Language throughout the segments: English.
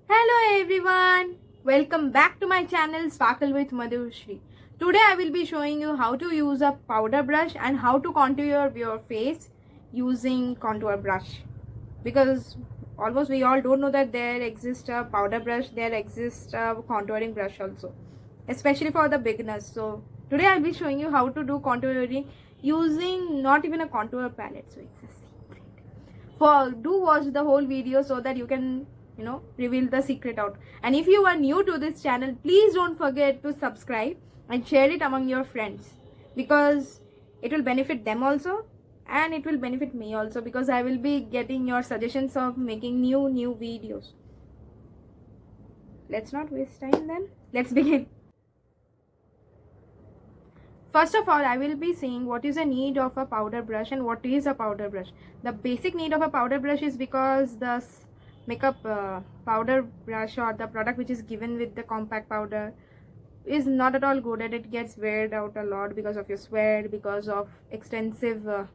Hello everyone, welcome back to my channel Sparkle with Madhushri. Today I will be showing you how to use a powder brush and how to contour your face using contour brush. Because almost we all don't know that there exists a powder brush, there exists a contouring brush also, especially for the beginners. So today I'll be showing you how to do contouring using not even a contour palette. So it's a secret. For do watch the whole video so that you can reveal the secret out. And if you are new to this channel, please don't forget to subscribe and share it among your friends, because it will benefit them also and it will benefit me also, because I will be getting your suggestions of making new videos. Let's not waste time then, let's begin. First of all, I will be saying what is the need of a powder brush and what is a powder brush. The basic need of a powder brush is because the makeup powder brush or the product which is given with the compact powder is not at all good, and it gets weared out a lot because of your sweat, because of extensive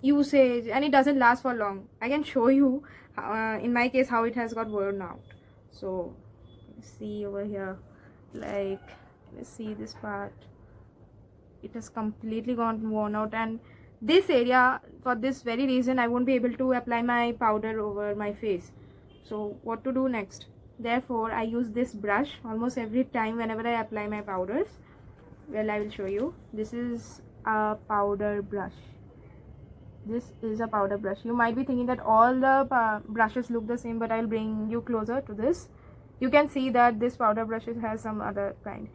usage, and it doesn't last for long. I can show you in my case how it has got worn out. So see over here, like let's see this part, it has completely gone worn out, and this area, for this very reason, I won't be able to apply my powder over my face. So what to do next? Therefore I use this brush almost every time whenever I apply my powders. Well, I will show you. This is a powder brush. This is a powder brush. You might be thinking that all the brushes look the same, but I'll bring you closer to this. You can see that this powder brush has some other kind.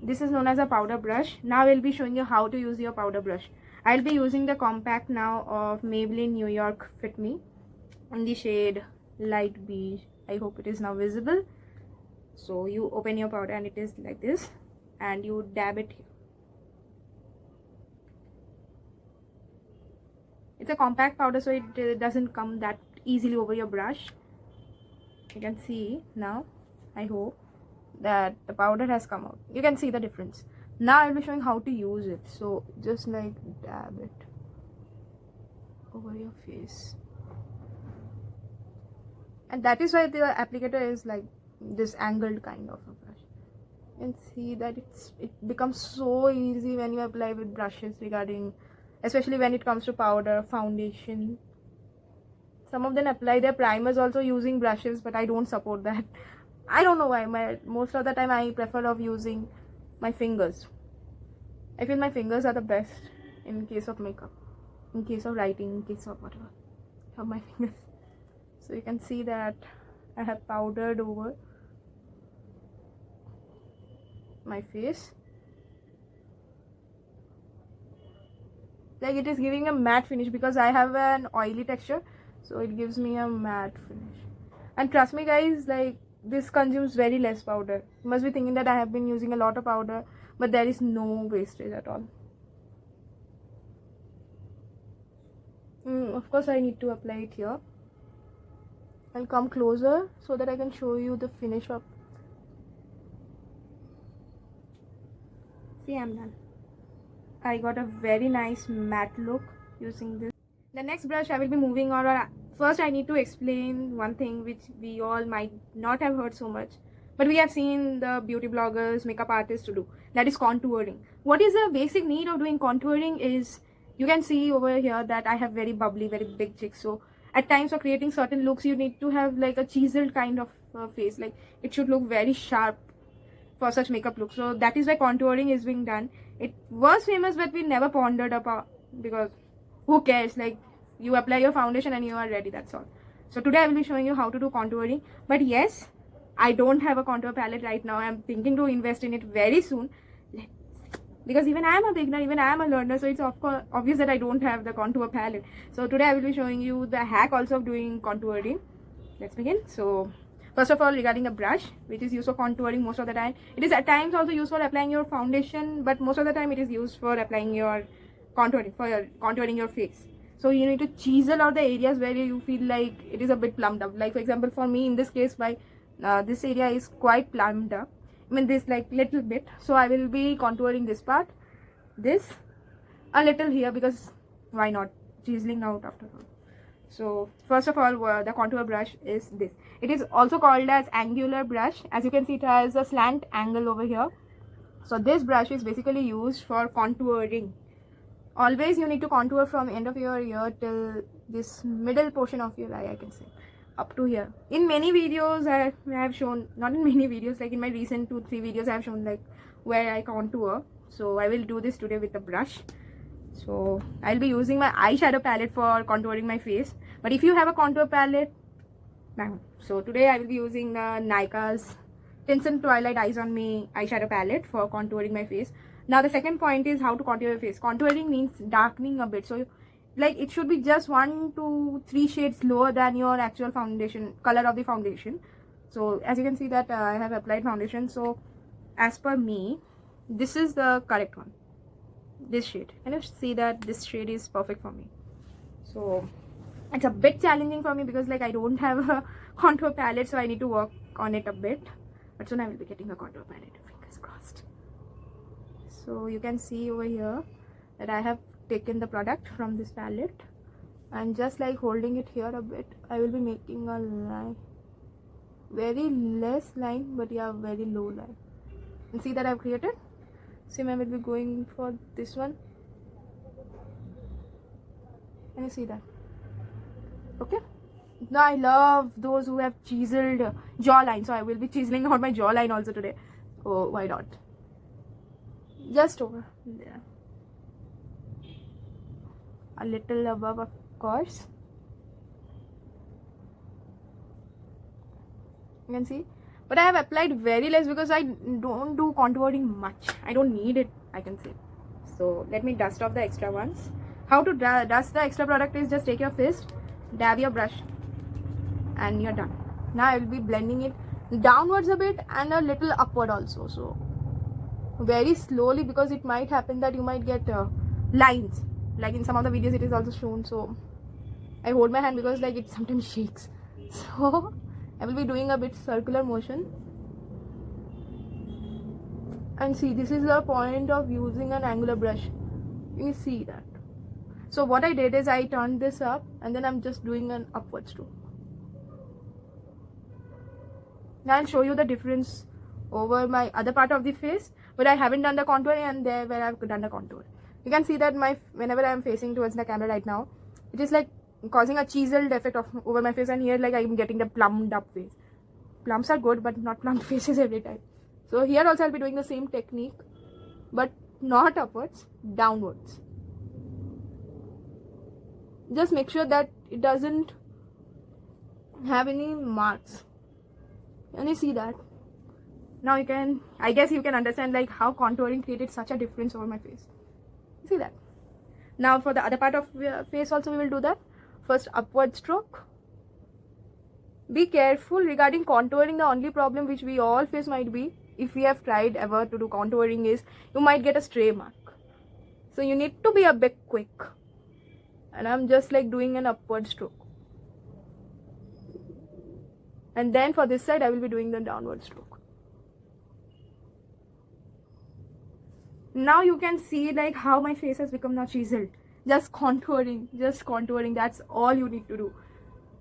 This is known as a powder brush. Now I'll be showing you how to use your powder brush. I'll be using the compact now of Maybelline New York Fit Me in the shade light beige. I hope it is now visible. So you open your powder and it is like this, and you dab it here. It's a compact powder, so it doesn't come that easily over your brush. You can see now, I hope, that the powder has come out. You can see the difference. Now I'll be showing how to use it. So just like dab it over your face, and that is why the applicator is like this angled kind of a brush. You can see that it becomes so easy when you apply with brushes, regarding especially when it comes to powder, foundation. Some of them apply their primers also using brushes, but I don't support that. I don't know why. Most of the time I prefer of using my fingers. I feel my fingers are the best in case of makeup, in case of writing, in case of whatever. I have my fingers. So you can see that I have powdered over my face. Like it is giving a matte finish because I have an oily texture, so it gives me a matte finish. And trust me guys, like this consumes very less powder. You must be thinking that I have been using a lot of powder, but there is no wastage at all. Of course I need to apply it here. I'll come closer so that I can show you the finish up. See, I'm done. I got a very nice matte look using this. The next brush I will be moving on. First I need to explain one thing which we all might not have heard so much, but we have seen the beauty bloggers, makeup artists to do. That is contouring. What is the basic need of doing contouring is, you can see over here that I have very bubbly, very big cheeks. So at times for creating certain looks, you need to have like a chiseled kind of face. Like it should look very sharp for such makeup looks. So that is why contouring is being done. It was famous, but we never pondered about, because who cares? Like you apply your foundation and you are ready, that's all. So today I will be showing you how to do contouring. But yes, I don't have a contour palette right now. I'm thinking to invest in it very soon, because even I am a beginner, even I am a learner, so it's of course obvious that I don't have the contour palette. So today I will be showing you the hack also of doing contouring. Let's begin. So first of all, regarding the brush, which is used for contouring most of the time, it is at times also used for applying your foundation, but most of the time it is used for applying your contouring, for your contouring your face. So you need to chisel out the areas where you feel like it is a bit plumped up. Like for example, for me in this case, this area is quite plumped up. I mean this like little bit. So I will be contouring this part, this, a little here, because why not, chiseling out after all. So first of all, the contour brush is this. It is also called as angular brush. As you can see, it has a slant angle over here. So this brush is basically used for contouring. Always you need to contour from end of your ear till this middle portion of your eye, I can say, up to here. In many videos I have shown, not in many videos, like in my recent 2-3 videos I have shown like where I contour. So I will do this today with a brush. So I'll be using my eyeshadow palette for contouring my face. But if you have a contour palette, bang. So today I will be using the Nykaa's Tints Twilight Eyes on Me eyeshadow palette for contouring my face. Now the second point is how to contour your face. Contouring means darkening a bit. So like it should be just 1 to 3 shades lower than your actual foundation, color of the foundation. So as you can see that I have applied foundation. So as per me, this is the correct one. This shade. And you see that this shade is perfect for me. So it's a bit challenging for me because like I don't have a contour palette, so I need to work on it a bit. But soon I will be getting a contour palette, fingers crossed. So you can see over here that I have taken the product from this palette and just like holding it here a bit, I will be making a line, very less line, but yeah, very low line. And see that I've created. Same I will be going for this one. Can you see that? Okay. Now I love those who have chiseled jawline, so I will be chiseling out my jawline also today. Oh, why not? Just over there, a little above, of course. You can see, but I have applied very less because I don't do contouring much. I don't need it, I can say. So let me dust off the extra ones. How to dust the extra product is just take your fist, dab your brush, and you're done. Now I will be blending it downwards a bit and a little upward also. So very slowly, because it might happen that you might get lines, like in some of the videos it is also shown. So I hold my hand because like it sometimes shakes. So I will be doing a bit circular motion. And see, this is the point of using an angular brush. You see that. So what I did is I turned this up and then I'm just doing an upward stroke. Now I'll show you the difference over my other part of the face, but I haven't done the contour, and there where I've done the contour. You can see that whenever I'm facing towards the camera right now, it is like causing a chiseled effect over my face, and here like I'm getting the plumped up face. Plumps are good, but not plumped faces every time. So here also I'll be doing the same technique, but not upwards, downwards. Just make sure that it doesn't have any marks. Can you see that? Now you can, I guess you can understand like how contouring created such a difference over my face. See that? Now for the other part of your face also we will do that. First upward stroke. Be careful regarding contouring. The only problem which we all face might be, if we have tried ever to do contouring, is you might get a stray mark. So you need to be a bit quick. And I'm just like doing an upward stroke. And then for this side I will be doing the downward stroke. Now you can see like how my face has become now chiseled. Just contouring, that's all you need to do.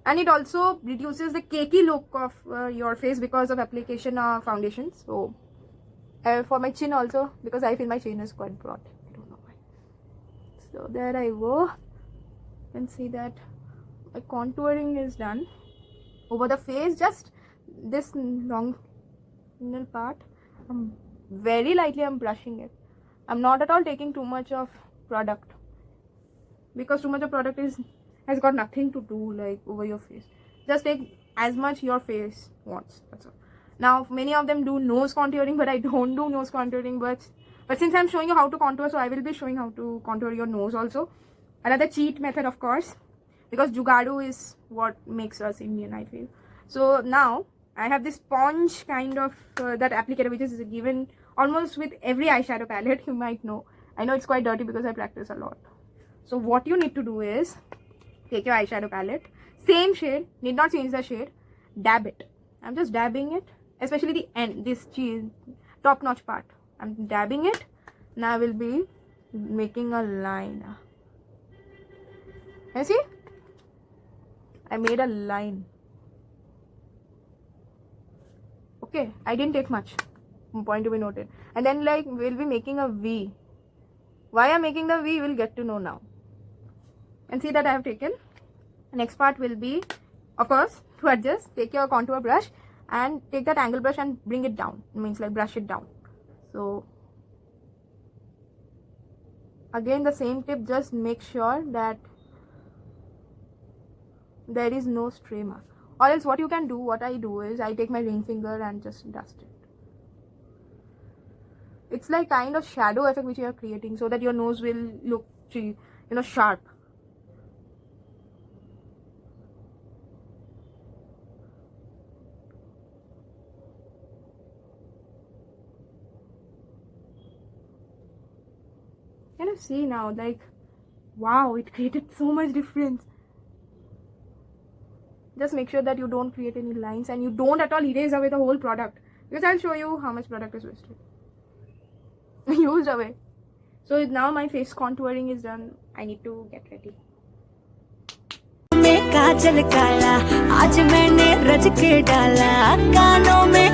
And it also reduces the cakey look of your face because of application of foundation. So for my chin also, because I feel my chin is quite broad, I don't know why. So there I go. You can see that my contouring is done over the face. Just this long part, very lightly I'm brushing it. I'm not at all taking too much of product, because too much of product has got nothing to do like over your face. Just take as much your face wants, that's all. Now many of them do nose contouring, but I don't do nose contouring. But since I'm showing you how to contour, so I will be showing how to contour your nose also. Another cheat method, of course, because Jugadu is what makes us Indian, I feel. So now I have this sponge kind of that applicator which is given almost with every eyeshadow palette, you might know. I know it's quite dirty because I practice a lot. So what you need to do is take your eyeshadow palette, same shade, need not change the shade, dab it. I'm just dabbing it, especially the end, this top notch part. I'm dabbing it. Now I will be making a line. You see? I made a line. Okay, I didn't take much. Point to be noted. And then like we'll be making a V. Why I'm making the V, we'll get to know now. And see that I have taken. Next part will be, of course, to adjust, take your contour brush and take that angle brush and bring it down. It means like brush it down. So again the same tip, just make sure that there is no stray mark. Or else what you can do, what I do is I take my ring finger and just dust it. It's like kind of shadow effect which you are creating so that your nose will look, sharp. Can you see now, like, wow, it created so much difference. Just make sure that you don't create any lines and you don't at all erase away the whole product, because I'll show you how much product is wasted. Used away. So now my face contouring is done. I need to get ready. काजल काला आज मैंने रच के डाला, कानों में